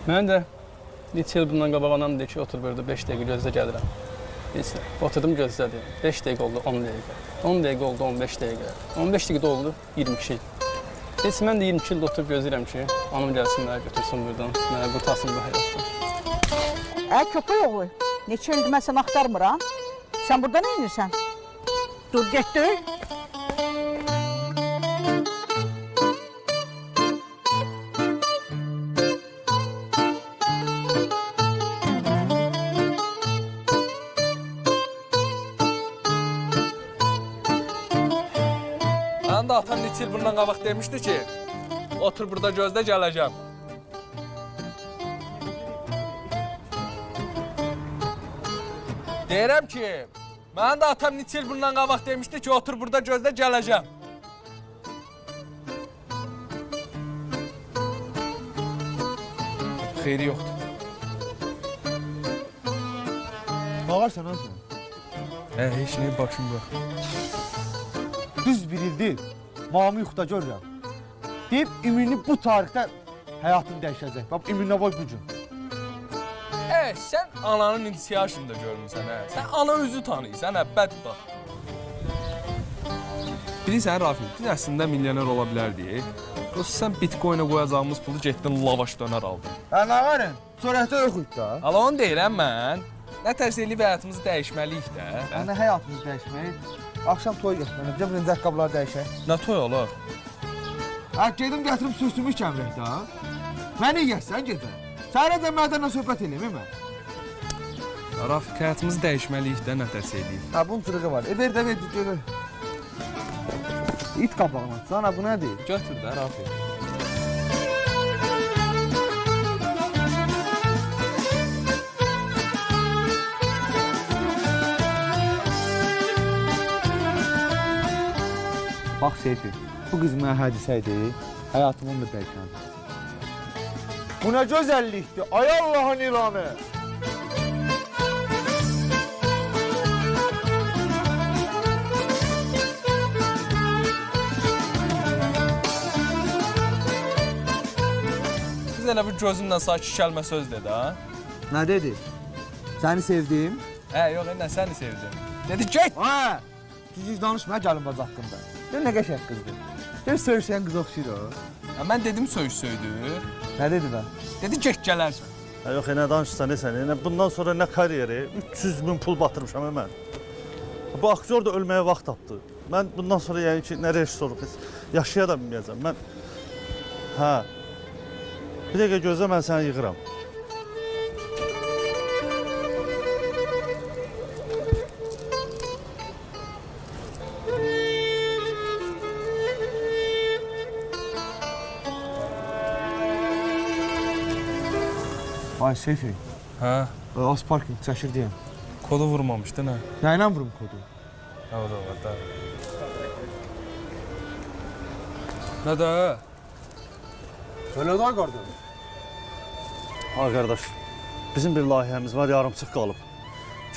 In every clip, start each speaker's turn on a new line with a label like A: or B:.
A: Mən də neçə il bundan qabaq anam deyir ki, otur burada 5 dəqiqə gözlə gəlirəm. Neysə, oturdum gözlədim. 5 dəqiqə oldu 10 dəqiqə. 10 dəqiqə oldu 15 dəqiqə. 15 dəqiqə oldu 22 il. Neysə, mən də 22 ildə oturub gözləyirəm ki, anam gəlsin mənə götürsün buradan, mənə qurtarsın bu həyatdan.
B: Köpək oğlu, neçə ildir mən səni axtarmıram. Sən burada nə edirsən? Dur, getdi.
C: Mənim də atam neçə il bundan qabaq demişdi ki, otur burada gözlə gələcəm. Deyirəm ki, mənim də atam neçə il bundan qabaq demişdi ki, otur burada gözlə gələcəm. Xeyri yoxdur.
D: Bağırsan ha sen?
C: Heç nəyə başım yox.
D: Düz bir ildir mamı yuxuda görürəm. Deyib ümumi bu tarixdə həyatım dəyişəcək. Bax ümumi bu gün.
C: Sən ananın intisiyasını da görmüsən, hə? Sən ana özü tanıyırsan, hə? Bədbax. Bilirsən, Rafiq, biz əslində milyoner ola bilərdik. Yoxsa sən bitcoinə qoyacağımız pulu getdin lavaş dönər aldın.
D: Hə, nə varın? Sörətdə yoxuydu da.
C: Hala onu deyirəm mən. Nə tərsə eləyib həyatımızı dəyişməliyik də.
D: Nə həyatımızı dəyişməyik? Akşam toy getməliyim, bir birinci ayaqqabıları dəyişək.
C: Nə toy olar?
D: Hə, gedim gətirib süsümü kəmrək da. Məni yiyəsən gedə. Səhərəcə mədənlə söhbət eləyim, mən.
C: Rafiq, həyatımızı dəyişməliyik də, nə tərsə eləyib.
D: Hə, bunun çırığı var. Ver də, ver. İt qabağına, sana bu nədir?
C: Götür də, Rafiq.
D: Bax Seyfi, bu qız mənə hədisə idi, həyatımın da dəyişən. Bu nə gözəllikdir, ay Allahın ilanı!
C: Biz elə bir gözümlə sakit kəlmə söz dedi, ha?
D: Nə dedi? Səni sevdim.
C: Hə, yox, nə səni sevdim. Dedi, get!
D: Hə! Siz danışmaya gəlin baz haqqında. Gör nə qəşəng qızdır. Gör söyüşən qız oxşayır o.
C: Hə, mən dedim söydü.
D: Nə dedi mən?
C: Dedi, get gələrsən.
E: Ha, yox, nə danışsan sən? Bundan sonra nə karyeri? 300 min pul batırmışam mən. Bu aktyor da ölməyə vaxt tapdı. Mən bundan sonra yəni ki, nə rejissorluq yaşaya da bilməyəcəm. Mən hə. Bir dəqiqə gözlə, mən səni yığıram.
D: Ay Seyfi,
C: Hə,
D: az parking çəkir deyəm.
C: kodu vurmamışdı, nə?
D: Nə ilə vurum kodu?
C: Hə, o da var da. Nə də?
D: Öyle də qardaş.
E: Ha qardaş, bizim bir layihəmiz var, yarımçıq qalıb.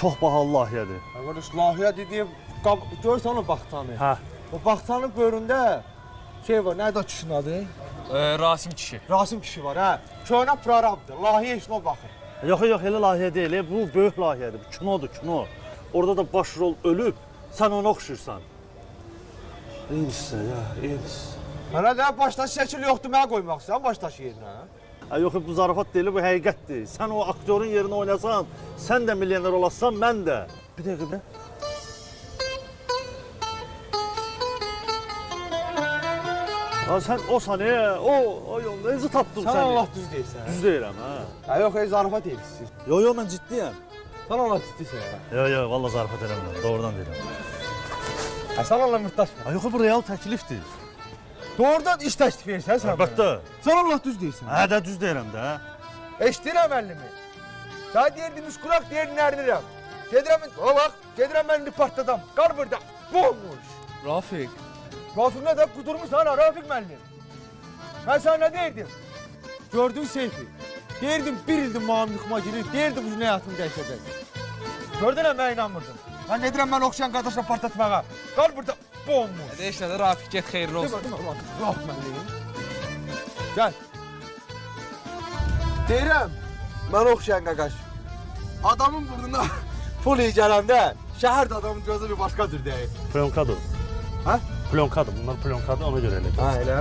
E: Çox bahalı layihədir.
D: Qardaş, layihə dediyim, görsən o baxtanı.
E: Hə.
D: O baxtanın böyründə şey var, nədir o kişinin adı?
C: Rasim kişi.
D: Rasim kişi var, hə. Köhnə prorabdır, layihə işinə baxır.
E: Yox, elə layihə deyil, bu böyük layihədir, bu kinodur, kino. Orada da baş rol ölüb, sən ona oxşayırsan. İyisin, iyisin.
D: Hələ də başdaşı şəkil yoxdur, mənə qoymaq istəyirsən başdaşı yerinə.
E: Yox, bu zarafat deyil, bu həqiqətdir. Sən o aktyorun yerinə oynasan, sən də milyoner olasan, mən də. Bir dəqiqə, sən o saniyə, o yolda necə tapdın
D: Sən
E: səni?
D: Allah düz deyirsən. Düz.
E: Düz deyirəm, hə?
D: Yox, zarafat edirsən.
E: Yox, mən ciddiyəm.
D: Sən Allah ciddisən.
E: Yox, valla zarafat eləmirəm, doğrudan deyirəm.
D: Sən Allah mühtaçmı?
E: Yox, bu real təklifdir.
D: Doğrudan iş təklif edirsən sən.
E: Əlbəttə.
D: Sən Allah düz deyirsən.
E: Hə, də düz deyirəm də.
D: Eşidirəm əlimi. Sən deyirdiniz kulaq, deyirdin ərdirəm. Gedirəm, o bax, gedirəm mən indi partladam. Qar burada, bomboş.
C: Rafiq.
D: Rafiq nə də qudurmuşsan ha, Rafiq müəllim. Mən sana nə deyirdim? Gördün Seyfi. Deyirdim bir ildir mamı yıxma girir, deyirdim bu həyatımı dəyişəcək. Gördün hə, mən inanmırdım. Mən nedirəm mən oxşayan qardaşla partlatmağa. Qal burada, bomboş.
C: Hadi işlədə Rafiq, get xeyirli olsun.
D: Demə, Rafiq müəllim. Gəl. Deyirəm, mən oxşayan qaqaş. Adamın burnuna pul iyi gələndə şəhər də adamın gözü bir başqadır deyir.
E: Plyonkadır.
D: Ha?
E: Plyonkadır. Bunlar plyonkadır, ona görə elə.
D: Ha, elə?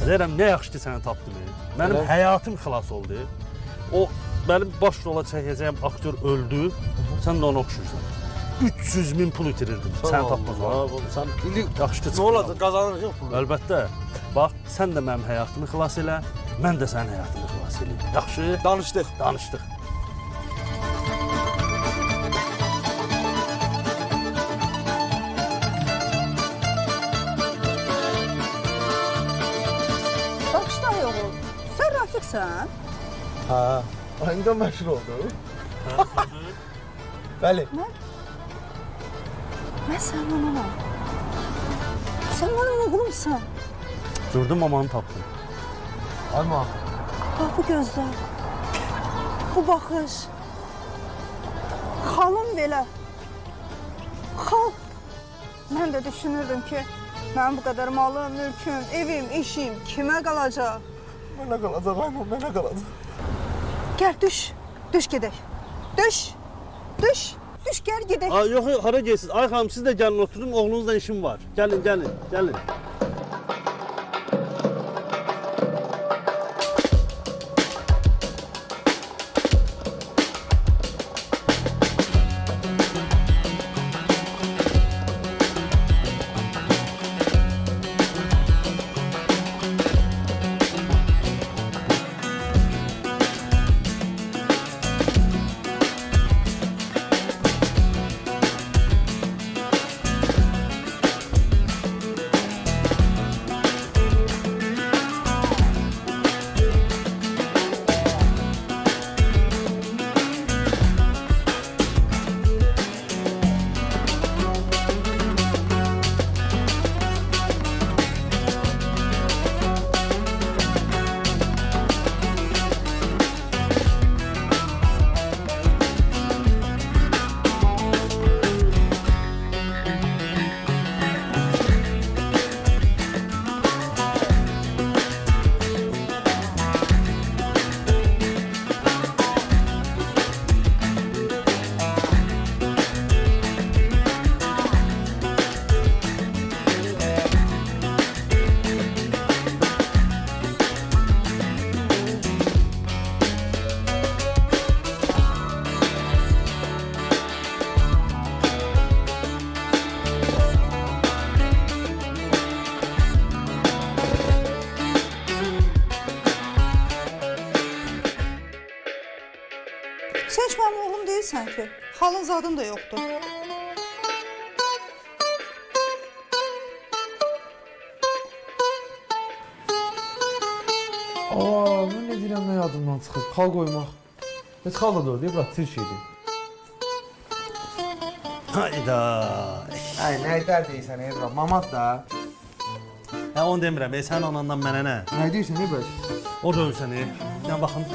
E: Deyirəm, nə yaxşı ki səni tapdım. Mənim
D: Elə?
E: həyatım xilas oldu. O mənim baş rola çəkəcəyim aktyor öldü. Sən də onu oxşuyursan. 300.000 pul itirirdim. Sən tapmazsan. Sən
D: İndi
E: yaxşı ki
D: nə olacaq, qazanırıq pulu.
E: Əlbəttə. Bax, sən də mənim həyatımı xilas elə, mən də sənin həyatını xilas eləyim. Yaxşı?
D: Danışdıq.
E: Danışdıq.
B: Bağışla oğul. Sən Rafiqsən?
D: Ha, indi məşhur oldu. Bəli.
B: Mən sənin ananam. Sən mənim oğlumsan.
E: Gördün mamanı tapdım.
D: Alma.
B: Bax bu gözlər. Bu baxış. Xalım belə. Xal. Mən də düşünürdüm ki, mənim bu qədər malım, mülküm, evim, işim kimə qalacaq?
D: Mənə qalacaq, Alma, mənə qalacaq.
B: Gəl düş. Düş gedək. Düş. Düş. Düş gəl gedək.
E: Ay, yox, hara gedirsiniz? Ay xanım, siz də gəlin oturun, oğlunuzla işim var. Gəlin, gəlin, gəlin.
B: Sən heç mənim oğlum deyilsən ki. Xalın zadın da yoxdur.
D: Aa, mən nə deyirəm, nə yadımdan çıxıb? Xal qoymaq. Heç xal da doğru deyil, bırak, tir şeydir.
E: Hayda.
D: Ay, nə edər deyirsən, Ebra, mamad da.
E: Hə, onu demirəm, sən anandan mənə nə?
D: Nə deyirsən, Ebra?
E: O dön səni. Yəni, baxın.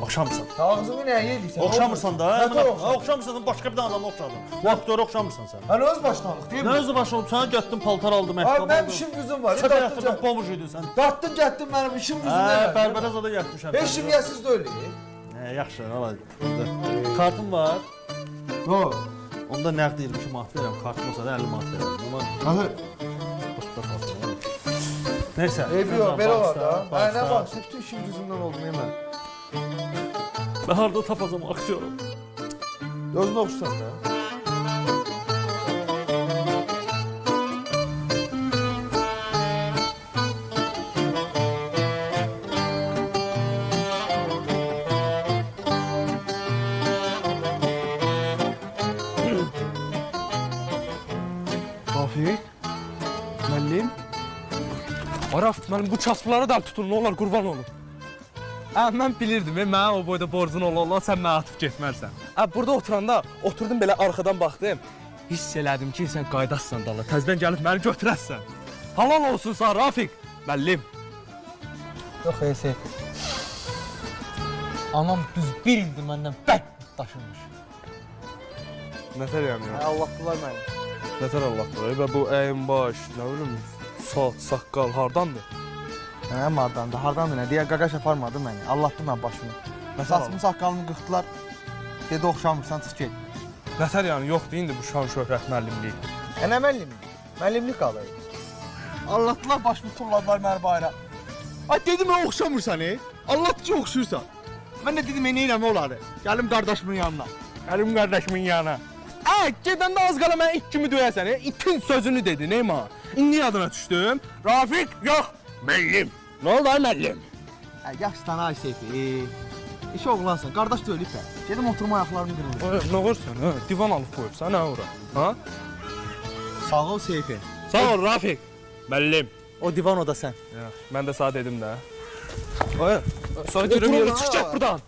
E: Oxşamırsan.
D: Ağzımı nəyə yedirsən?
E: Oxşamırsan da.
D: Hə, oxşam.
E: Oxşamırsan, başqa bir adama oxşadın. Bu aktora oxşamırsan sən.
D: Mən öz başlanıq, deyil
E: Nə
D: mi?
E: özü başa olub, sənə getdim, paltar aldım,
D: Abi,
E: əhtab
D: mənim
E: aldım.
D: işim güzüm var.
E: Sənə yatırdım, bomuş idin sən.
D: Dartdın, getdin mənim işim güzüm
E: Hə,
D: deyil.
E: bərbərə zada yatmışam.
D: Heç kim yəsiz deyil.
E: Hə, yaxşı, ala. Kartım var.
D: Yo.
E: Onda nəqd 22 manat verirəm, kartım olsa da 50 manat verirəm. Amma
D: Hə,
E: başda kartım var. Nəysə.
D: eybi yox, belə var da. Hə, nə
E: Başda.
D: var? Bütün işim güzümdən oldu, mən.
E: Mən harada tapacam aktyoru?
D: Özünü oxşusan da. Rafiq, müəllim.
C: Araf, mənim bu kasıbları da tutun, nə olar, qurban olum. Hə, mən bilirdim, mənə o boyda borcun ola sən mənə atıb getmərsən. Hə, burada oturanda, oturdum belə arxadan baxdım. Hiss elədim ki, sən qaydassan dala, təzdən gəlib məni götürəsən. Halal olsun sən, Rafiq, müəllim.
D: Yox, Seyf. Anam düz bir ildir məndən bək daşınmış.
C: Nətər yəni ya?
D: Allahdılar məni.
C: Nətər Allahdır, və bu əyin baş, nə bilim, Saat, saqqal hardandır?
D: Hə, hardandır, hardandır nə? Deyə qaqaş aparmadı məni. Allahdı mən başımı. Saçımı, saqqalımı qırxdılar. Dedi oxşamırsan, çıx get.
C: Nətər yəni yoxdur indi bu şan şöhrət müəllimliyi.
D: Nə müəllimlik? Müəllimlik qalır. Allahdılar başımı tulladılar məni bayra. Ay dedim mən oxşamırsan, Allah ki oxşursan. Mən də dedim neynəmə olar? Gəlim qardaşımın yanına.
C: Əlim qardaşımın yanına. Gedəndə az qala mən it kimi döyəsən, itin sözünü dedi, neyma? İndi yadına düşdüm. Rafiq, yox, müəllim. Nə oldu ay müəllim?
D: Yaxşıdan ay Seyfi. İş oğlansan, qardaş da ölüb. Gedim oturma ayaqlarını qırılır.
C: Nə olursan, hə? Divan alıb qoyubsan, hə ora? Ha?
D: Sağ ol Seyfi.
C: Sağ ol Rafiq. Müəllim.
D: O divan o da sən.
C: Mən də sənə dedim də. Ay, sonra deyirəm yeri çıx get buradan.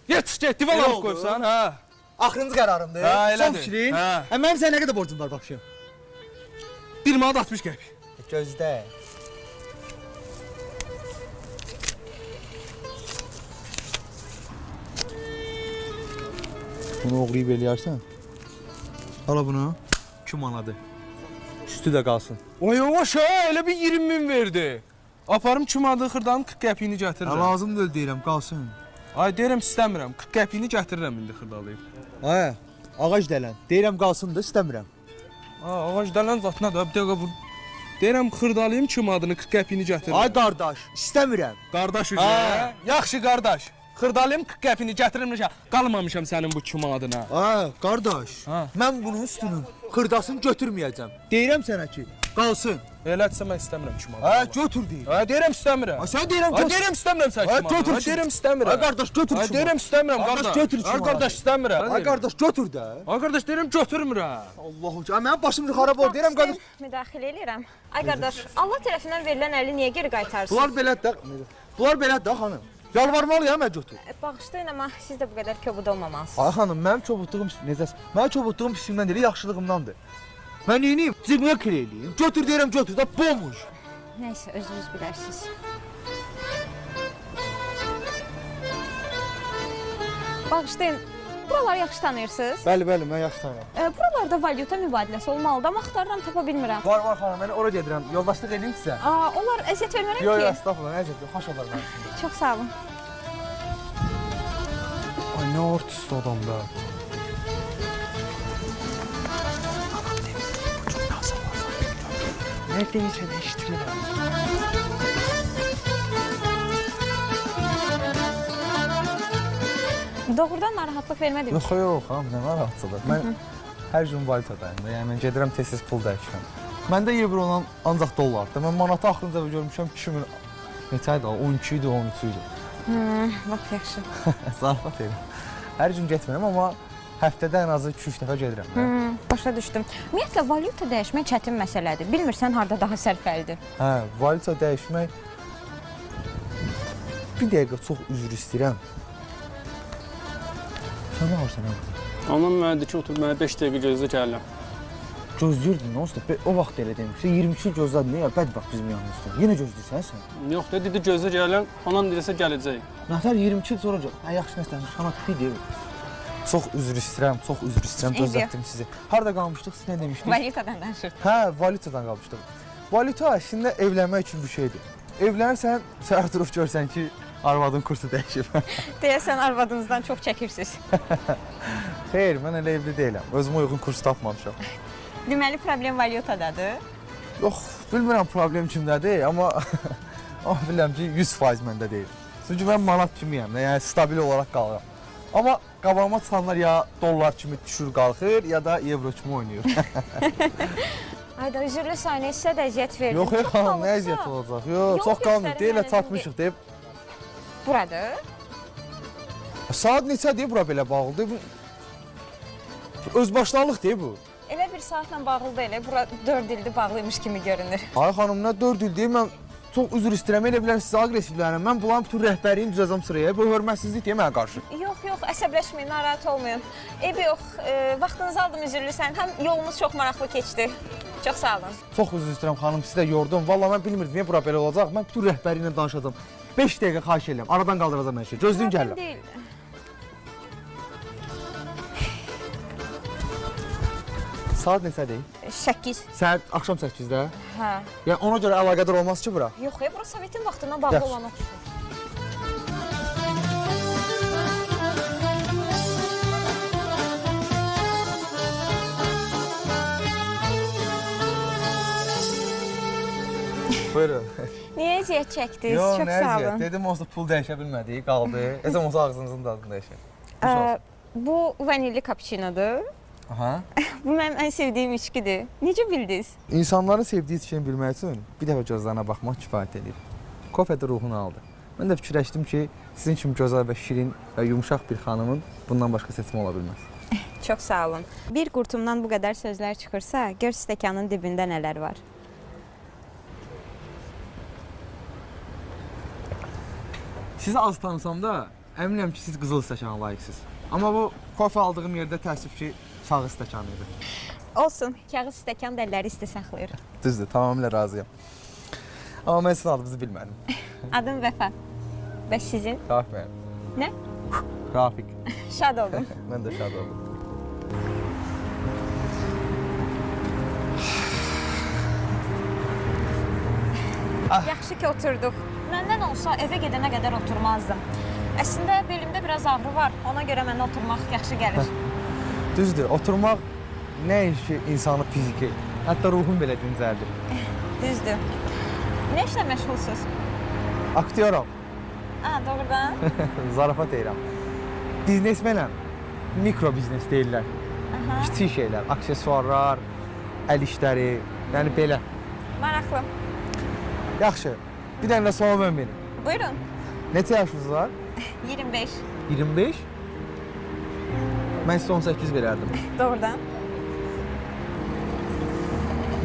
C: Yer çıx get, divan alıb qoyubsan, hə?
D: Axırıncı qərarımdır.
C: Hə, elədir.
D: Son fikrin.
C: Hə.
D: Mənim sənə nə qədər borcum var baxışım?
C: 1 manat 60 qəpik.
D: Gözdə. Bunu oğrayıb eləyərsən. Hala bunu. 2 manadır. Üstü də qalsın.
C: Oy yavaş ha, elə bir 20 min verdi. Aparım çumadı xırdanın 40 qəpiyini gətirirəm.
D: Lazım deyil deyirəm, qalsın.
C: Ay deyirəm istəmirəm, 40 qəpiyini gətirirəm indi xırdalayıb.
D: Ay, ağac dələn. Deyirəm qalsın da istəmirəm.
C: Ağac dələn zatına da bir dəqiqə bu. Deyirəm xırdalayım çumadını 40 qəpiyini gətirirəm.
D: Ay qardaş, istəmirəm.
C: Qardaş üzrə. Yaxşı qardaş. Xırdalayım 40 qəpiyini gətirirəm. Qalmamışam sənin bu çumadına.
D: Ay, qardaş.
C: Ha.
D: Mən bunun üstünün xırdasını götürməyəcəm. Deyirəm sənə ki, qalsın.
C: Elədirsə mən istəmirəm çumadı.
D: Ay, götür deyir.
C: Ay deyirəm istəmirəm.
D: Ay, sən deyirəm
C: Ay
D: götür.
C: deyirəm istəmirəm sən
D: Ay,
C: çumadı.
D: götür
C: Ay
D: şunu.
C: deyirəm istəmirəm.
D: Ay qardaş, götür
C: Ay
D: şunu.
C: deyirəm istəmirəm
D: Qardaş,
C: qardaş.
D: götür
C: Ay
D: çumadı.
C: qardaş istəmirəm.
D: Ay qardaş, götür də.
C: Ay qardaş deyirəm götürmürəm.
D: Allahu ca, mənim başım xarab oldu. Deyirəm qardaş.
F: Müdaxilə eləyirəm. Ay qardaş, Allah tərəfindən verilən əli niyə geri qaytarsınız?
D: Bunlar belədir də. Bunlar belədir də xanım. Yalvarmalıyam mən götür.
F: Bağışlayın amma siz də bu qədər kobud olmamalısınız.
D: Ay xanım, mənim çobudluğum necəsə? Mənim çobudluğum pisimdən deyil, yaxşılığımdandır. Mən neyiniyim? Cibimə kir eləyim. Götür deyirəm, götür də bomboş.
F: Nəysə, özünüz bilərsiniz. Bağışlayın, buraları yaxşı tanıyırsınız.
D: Bəli, bəli, mən yaxşı tanıyıram.
F: Buralarda valyuta mübadiləsi olmalıdır, amma axtarıram, tapa bilmirəm.
D: Var xanım, mən ora gedirəm. Yoldaşlıq eləyim sizə.
F: Onlar əziyyət vermərəm
D: Yox,
F: ki.
D: estağfurullah, əziyyət yox, xoş olar mənim üçün.
F: Çox sağ olun.
C: Ay nə artist adam da.
D: Nə deyirsən, eşitmirəm.
F: Doğrudan narahatlıq vermədim.
D: Yox, yox, xanım, nə narahatçılıq. Mən hər gün valyutadayım da, yəni mən gedirəm tez-tez pul dəyişirəm. Məndə evro olan ancaq dollardır. Mən manatı axırıncı dəfə görmüşəm 2000 neçə idi? 12 idi, 13 idi.
F: Lap yaxşı.
D: Zarafat edirəm. Hər gün getmirəm, amma həftədə ən azı 2-3 dəfə gedirəm.
F: Başa düşdüm. Ümumiyyətlə, valyuta dəyişmək çətin məsələdir. Bilmirsən harda daha sərfəlidir.
D: Hə, valyuta dəyişmək bir dəqiqə çox üzr istəyirəm. Sən nə varsan orada?
A: Anam mənə dedi ki, otur mənə 5 dəqiqə gözlə gəlirəm.
D: Gözləyirdin, nə olsun? O vaxt elə demişsə 22 il gözlədin, nə ya bədbəxt bizim yanımızda. Yenə gözləyirsən sən?
A: Yox dedi gözlə gəlirəm. Anam desə gələcək.
D: Nətər 22 il sonra hə yaxşı nəsə xana pidir. Çox üzr istəyirəm, gözlətdim sizi. Harda qalmışdıq, siz nə demişdiniz?
F: Valyutadan danışırdıq.
D: Hə, valyutadan qalmışdıq. Valyuta əslində evlənmək üçün bir şeydir. Evlənirsən, səhər durub görsən ki, arvadın kursu dəyişib.
F: Deyəsən arvadınızdan çox çəkirsiniz.
D: Xeyr, mən elə evli deyiləm. Özümə uyğun kurs tapmamışam.
F: Deməli, problem valyutadadır.
D: Yox, bilmirəm problem kimdədir, amma bilirəm ki, 100% məndə deyil. Çünki mən manat kimiyəm, yəni stabil olaraq qalıram. Amma qabağıma çıxanlar ya dollar kimi düşür qalxır, ya da evro kimi oynayır.
F: Ayda üzürlü saniyə sizə də əziyyət verdim.
D: Yox, xanım, nə əziyyət olacaq? Yox, çox qalmır. Deyilə çatmışıq deyib.
F: Buradır.
D: Saat neçədir bura belə bağlıdır? Özbaşınalıq deyil bu.
F: Elə bir saatla bağlı deyil, bura 4 ildir bağlıymış kimi görünür.
D: Ay xanım, nə 4 il deyil, mən çox üzr istəyirəm, elə bilər sizə aqressivlənirəm. Mən bulan bütün rəhbəriyini düzəcəm sıraya. Bu hörmətsizlik deyil mənə qarşı.
F: Yox, əsəbləşməyin, narahat olmayın. Eybi yox, vaxtınızı aldım üzürlüsən. Həm yolumuz çox maraqlı keçdi. Çox sağ olun.
D: Çox üzr istəyirəm xanım, sizi də yordum. Vallahi mən bilmirdim niyə bura belə olacaq. Mən bütün rəhbəri ilə danışacağam. 5 dəqiqə xahiş edirəm. Aradan qaldıracağam hər şey. Gözləyim gəlirəm.
F: Deyil.
D: Saat neçədir?
F: 8.
D: Saat axşam 8-də.
F: Hə.
D: Yəni ona görə əlaqədar olmaz ki bura.
F: Yox, bura Sovetin vaxtından bağlı
D: Yaxşı.
F: olan oxşur.
D: Buyurun.
F: Niyə əziyyət çəkdiniz? Çox sağ olun.
D: Dedim olsa pul dəyişə bilmədik, qaldı. Ezəm olsa ağzınızın dadını dəyişək.
F: Bu vanilli kapuçinodur.
D: Aha.
F: Bu mənim ən sevdiyim içkidir. Necə bildiniz?
D: İnsanların sevdiyi içkini bilmək üçün bir dəfə gözlərinə baxmaq kifayət edir. Kofe də ruhunu aldı. Mən də fikirləşdim ki, sizin kimi gözəl və şirin və yumşaq bir xanımın bundan başqa seçimi ola bilməz.
F: Çox sağ olun. Bir qurtumdan bu qədər sözlər çıxırsa, gör stəkanın dibində nələr var.
D: Sizi az tanısam da, əminəm ki, siz qızıl stəkana layiqsiniz. Amma bu kofe aldığım yerdə təəssüf ki, kağız stəkanı idi.
F: Olsun, kağız stəkan dəlləri isti saxlayır.
D: Düzdür, tamamilə razıyam. Amma mən sizin adınızı bilmədim.
F: Adım Vəfa. Və sizin?
D: Rafik mənim.
F: Nə?
D: Rafik.
F: Şad oldum.
D: Mən də şad oldum.
F: Yaxşı ki, oturduq. Məndən olsa evə gedənə qədər oturmazdım. Əslində belimdə biraz ağrı var. Ona görə mənə oturmaq yaxşı gəlir.
D: Düzdür, oturmaq nəinki insanı fiziki, hətta ruhun belə dincəldir.
F: Düzdür. Nə işlə məşğulsuz?
D: Aktyoram,
F: Doğrudan.
D: zarafat edirəm. Biznesmenəm, mikro biznes deyirlər. Kiçik şeylər, aksesuarlar, əl işləri, yəni belə.
F: Maraqlı.
D: Yaxşı, bir dənə də sual mən verim.
F: Buyurun.
D: Neçə yaşınız var?
F: 25.
D: 25? Mən sizə 18 verərdim.
F: Doğrudan.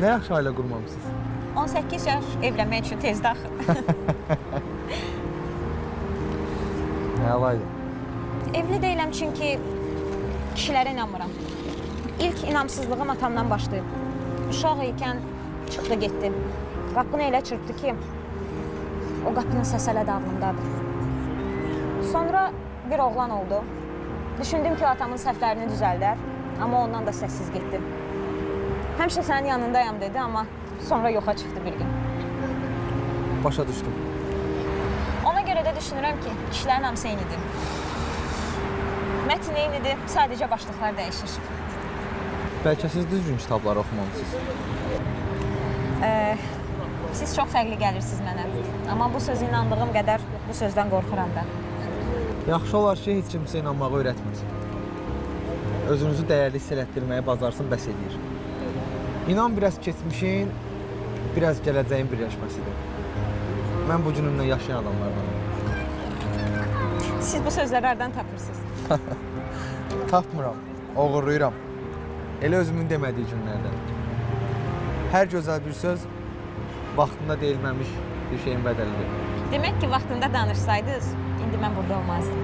D: Nə yaxşı ailə qurmamısınız?
F: 18 yaş evlənmək üçün tezdə axı.
D: Əlaydı.
F: Evli deyiləm çünki kişilərə inanmıram. İlk inamsızlığım atamdan başlayıb. Uşaq ikən çıxdı getdi. Qapını elə çırpdı ki, o qapının səsi hələ də ağlımdadır. Sonra bir oğlan oldu. Düşündüm ki, atamın səhvlərini düzəldər, amma ondan da səssiz getdi. Həmişə sənin yanındayam dedi, amma sonra yoxa çıxdı bir gün.
D: Başa düşdüm.
F: Ona görə də düşünürəm ki, kişilərin hamısı eynidir. Mətin eynidir, sadəcə başlıqlar dəyişir.
D: Bəlkə siz düzgün kitabları oxumamısınız.
F: Siz çox fərqli gəlirsiniz mənə. Amma bu sözə inandığım qədər bu sözdən qorxuram da.
D: Yaxşı olar ki, heç kimsə inanmağı öyrətməsin. Özünüzü dəyərli hiss elətdirməyə bacarsın, bəs edir. İnan biraz keçmişin, biraz gələcəyin birləşməsidir. Mən bu günümlə yaşayan adamlardanım.
F: Siz bu sözləri hardan tapırsınız?
D: Tapmıram, oğurluyuram. Elə özümün demədiyi günlərdən. Hər gözəl bir söz vaxtında deyilməmiş bir şeyin bədəlidir.
F: Demək ki, vaxtında danışsaydınız, indi mən burada olmazdım.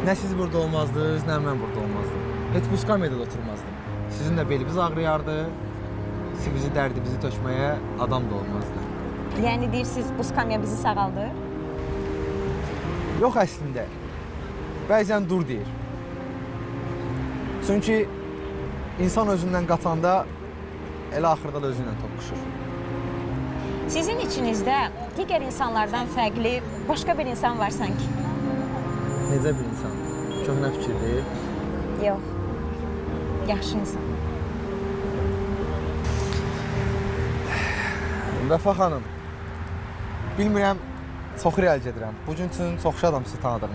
D: Nə siz burada olmazdınız, nə mən burada olmazdım. Heç bu skamyada da oturmazdım. Sizinlə belimiz ağrıyardı, bizi dərdimizi tökməyə adam da olmazdı.
F: Yəni deyirsiniz, bu skamya bizi sağaldır?
D: Yox əslində, bəzən dur deyir. Çünki insan özündən qaçanda elə axırda da özüylə toqquşur.
F: Sizin içinizdə digər insanlardan fərqli başqa bir insan var sanki.
D: Necə bir insan? Köhnə fikirdir.
F: Yox, yaxşı insan.
D: Vəfa xanım, bilmirəm, çox irəli gedirəm. Bugün üçün çox şadam sizi tanıdığım.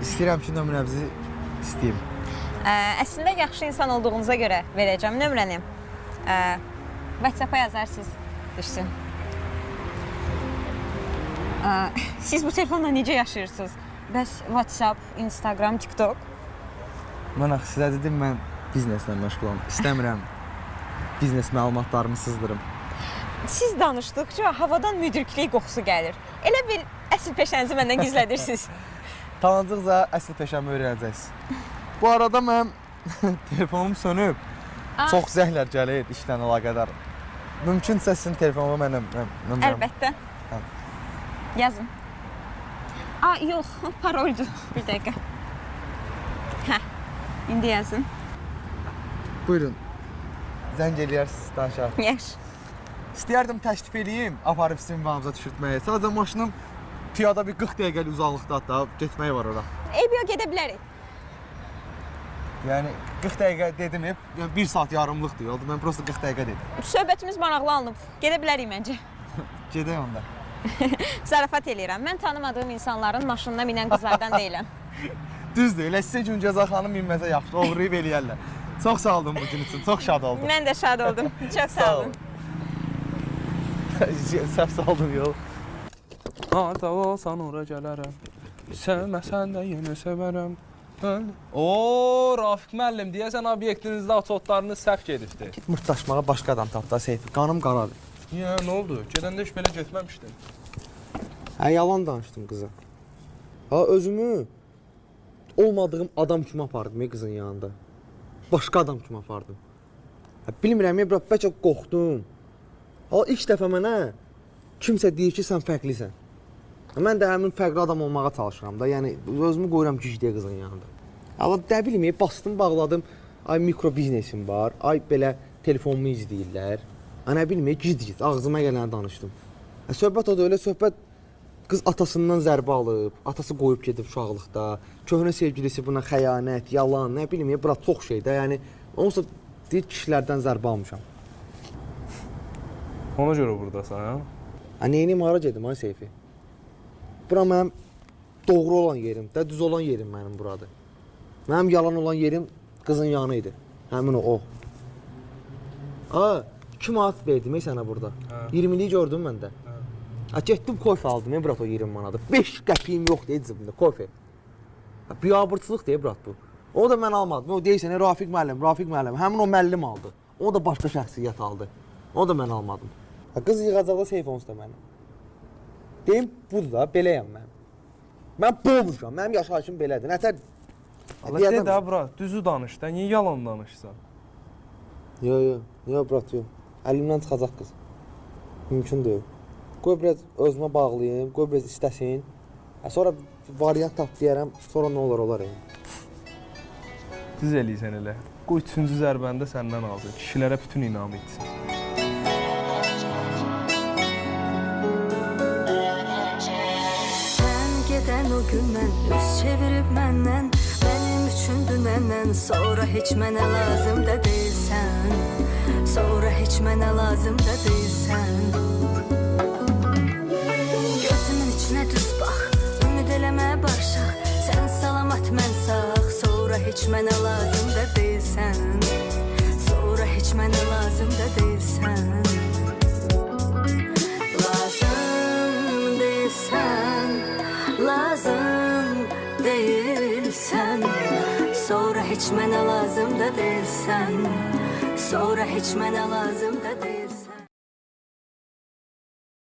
D: İstəyirəm ki, nömrənizi istəyim.
F: Əslində yaxşı insan olduğunuza görə verəcəm nömrəni. WhatsApp-a yazarsınız, düşsün. Siz bu telefonla necə yaşayırsınız? Bəs WhatsApp, Instagram, TikTok?
D: Mən axı sizə dedim, mən bizneslə məşğulam. İstəmirəm biznes məlumatlarımı sızdırım.
F: Siz danışdıqca havadan müdriklik qoxusu gəlir. Elə bil əsl peşənizi məndən gizlədirsiniz.
D: Tanıdıqca əsl peşəmi öyrənəcəksiniz. Bu arada mən telefonum sönüb. Çox zəhlər gəlir işlə əlaqədar. Mümkünsə sizin telefonumu mənə nömrəm.
F: Əlbəttə. Yazın. Yox, paroldür. Bir dəqiqə. Hə, indi yazın.
D: Buyurun. zəng eləyərsiniz daha aşağı.
F: Yaxşı.
D: İstəyərdim təklif eləyim, aparıb sizin bağımıza düşürtməyə. Sadəcə maşınım piyada bir 40 dəqiqəlik uzaqlıqda da getmək var ora.
F: Eyb yox, gedə bilərik.
D: Yəni 40 dəqiqə dedim, yəni 1 saat yarımlıqdır yolda. Mən prosta 40 dəqiqə dedim.
F: Söhbətimiz maraqlı alınıb. Gedə bilərik məncə.
D: Gedək onda.
F: Zarafat eləyirəm. Mən tanımadığım insanların maşınına minən qızlardan deyiləm.
D: Düzdür, elə sizə üçün Cəza xanım minməsə yaxşı, oğurlayıb eləyərlər. Çox sağ olun bu gün üçün, çox şad oldum.
F: Mən də şad oldum. Çox sağ olun.
D: Səhv saldım yol.
C: Harda olsan ora gələrəm. Sevməsən də yenə sevərəm. Rafiq müəllim, deyəsən obyektinizdə atotlarınız səhv gedibdi.
D: Mırtdaşmağa başqa adam tapdı da Seyfi. Qanım qaradır.
C: Niyə, nə oldu? Gedəndə heç belə getməmişdin.
D: Hə, yalan danışdım qıza. Ha, özümü olmadığım adam kimi apardım qızın yanında. Başqa adam kimi apardım. Hə, bilmirəm, bəlkə qorxdum. Ha, ilk dəfə mənə kimsə deyir ki, sən fərqlisən. Mən də həmin fərqli adam olmağa çalışıram da. Yəni özümü qoyuram güclüyə qızın yanında. Allah nə bilim, bastım, bağladım. Ay mikro biznesim var. Ay belə telefonumu izləyirlər. Nə bilim, giz-giz ağzıma gələni danışdım. Söhbət o da elə söhbət qız atasından zərbə alıb, atası qoyub gedib uşaqlıqda. Köhnə sevgilisi buna xəyanət, yalan, nə bilim, bura çox şey də. Yəni onsa deyir kişilərdən zərbə almışam.
C: Ona görə burdasan, hə?
D: Neyini hara gedim ay Seyfi? Bura mənim doğru olan yerim, düz olan yerim mənim buradır. Mənim yalan olan yerim qızın yanı idi. Həmin o. Kim at verdim sənə burada? 20'liyi gördüm mən də. Getdim kofe aldım, brat o 20 manadır. 5 qəpiyim yox deyil cibimdə kofe. Biabırçılıq deyil brat bu. O da mən almadım. O deyirsən Rafiq müəllim. Həmin o müəllim aldı. O da başqa şəxsiyyət aldı. O da mən almadım. Qız yığacaqda Seyfi onsuz da mənim. Deyim, budur da, beləyəm mən. Mən boğmuşam, mənim yaşayışım belədir. Nətər?
C: De də, brat, düzü danış da, niyə yalan danışsan?
D: Yox, brat, yox. Əlimdən çıxacaq qız. Mümkün deyil. Qoy biraz özümə bağlayayım, qoy biraz istəsin. Sonra variant tap deyərəm, sonra nə olar
C: Düz eləyirsən elə. Qoy 3-cü zərbəndə səndən alsın, kişilərə bütün inamı etsin.
G: Gedən o gün mən üz çevirib məndən, mənim üçün dünəndən sonra heç mənə lazım da deyilsən, sonra heç mənə lazım da deyilsən. Gözümün içinə düz bax, ümid eləmə barışaq, sən salamat mən sağ, sonra heç mənə lazım da deyilsən, sonra heç mənə lazım da deyilsən. Lazım deyilsən, lazım değilsən, sonra heç mənə lazım da deyilsən, sonra heç mənə lazım da deyilsən.